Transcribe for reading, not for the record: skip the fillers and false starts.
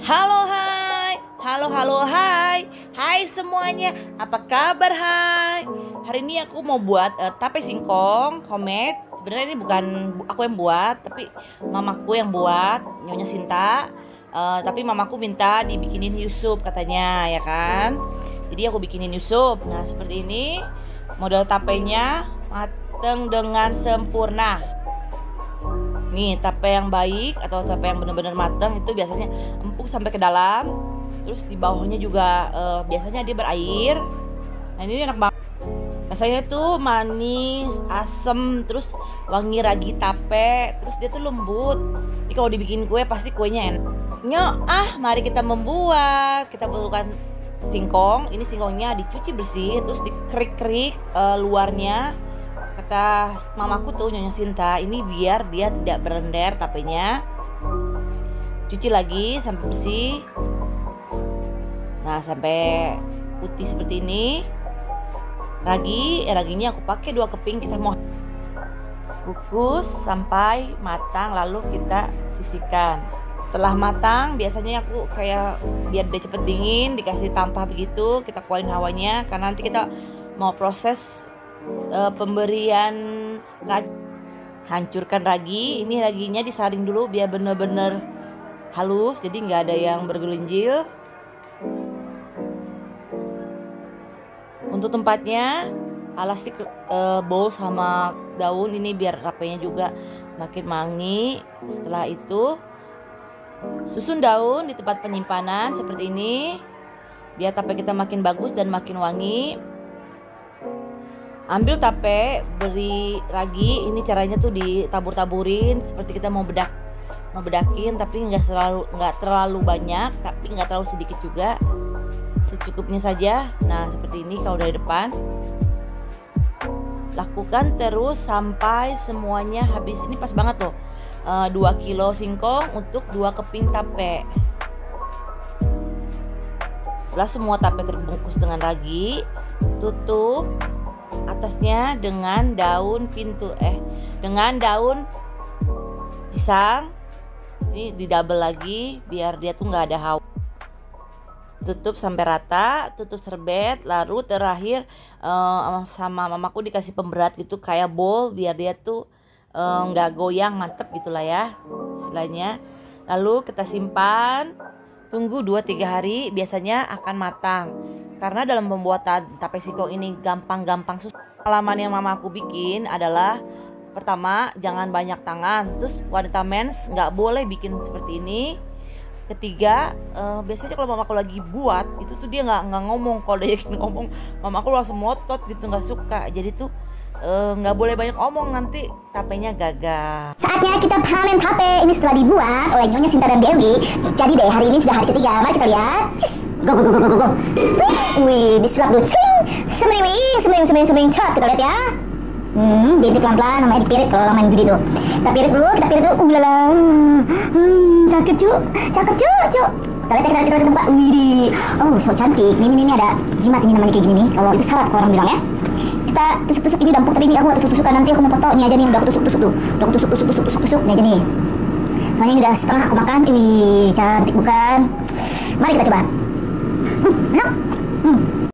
Halo hai, hai semuanya, apa kabar hai? Hari ini aku mau buat tape singkong homemade. Sebenarnya ini bukan aku yang buat, tapi mamaku yang buat, Nyonya Sinta. Tapi mamaku minta dibikinin Yusuf katanya, ya kan? Jadi aku bikinin Yusuf. Nah seperti ini, model tapenya mateng dengan sempurna. Nih tape yang baik atau tape yang benar-benar matang itu biasanya empuk sampai ke dalam. Terus di bawahnya juga biasanya dia berair. Nah ini enak banget. Rasanya tuh manis, asem, terus wangi ragi tape. Terus dia tuh lembut. Ini kalau dibikin kue pasti kuenya enak. Mari kita membuat. Kita perlukan singkong. Ini singkongnya dicuci bersih, terus dikerik-kerik luarnya. Kata mamaku tuh Nyonya Sinta, ini biar dia tidak berender tapenya. Cuci lagi sampai bersih. Nah sampai putih seperti ini. Raginya aku pakai 2 keping. Kita mau kukus sampai matang, lalu kita sisihkan. Setelah matang biasanya aku kayak biar dia cepet dingin, dikasih tampah begitu, kita kuarin hawanya karena nanti kita mau proses pemberian ragi. Hancurkan ragi. Ini raginya disaring dulu biar bener-bener halus, jadi nggak ada yang bergelinjil. Untuk tempatnya alasi bowl sama daun ini biar rapenya juga makin wangi. Setelah itu susun daun di tempat penyimpanan seperti ini biar tape kita makin bagus dan makin wangi. Ambil tape, beri ragi. Ini caranya tuh ditabur-taburin seperti kita mau bedakin, tapi nggak terlalu banyak, tapi nggak terlalu sedikit juga, secukupnya saja. Nah seperti ini kalau dari depan. Lakukan terus sampai semuanya habis. Ini pas banget loh, 2 kilo singkong untuk 2 keping tape. Setelah semua tape terbungkus dengan ragi, tutup atasnya dengan daun dengan daun pisang. Ini di double lagi biar dia tuh nggak ada hawa. Tutup sampai rata, tutup serbet. Lalu terakhir sama mamaku dikasih pemberat gitu kayak bowl biar dia tuh nggak goyang, mantep gitulah ya istilahnya. Lalu kita simpan, tunggu 2-3 hari, biasanya akan matang. Karena dalam pembuatan tape singkong ini gampang susah. Pengalaman yang mamaku bikin adalah, pertama jangan banyak tangan. Terus wanita mens nggak boleh bikin seperti ini. Ketiga, biasanya kalau mamaku lagi buat itu tuh dia nggak ngomong. Kalau dia yakin ngomong, mamaku langsung motot gitu, nggak suka. Jadi tuh nggak boleh banyak omong, nanti tapenya gagal. Saatnya kita panen tape ini setelah dibuat oleh Nyonya Sinta dan Dewi. Jadi deh, hari ini sudah hari ketiga. Mari kita lihat. Go. Wih, disuap dulu. Semering. Cut, kita lihat ya. Dipirit pelan-pelan, namanya dipirit kalau main judi tuh. Kita pirit dulu. Ulala. Cakep cuk. Kita lihat tempat. Wih, oh so cantik. Ini ada jimat ini namanya kayak gini nih. Kalau itu salad kalau orang bilang ya. Kita tusuk-tusuk ini dampuk, tapi ini aku gak tusuk-tusukan, nanti aku mau foto. Ini aja nih udah aku tusuk-tusuk tuh. Udah aku tusuk. Ini aja nih. Semuanya ini udah setengah aku makan. Wih, cantik bukan? Mari kita coba. Enak.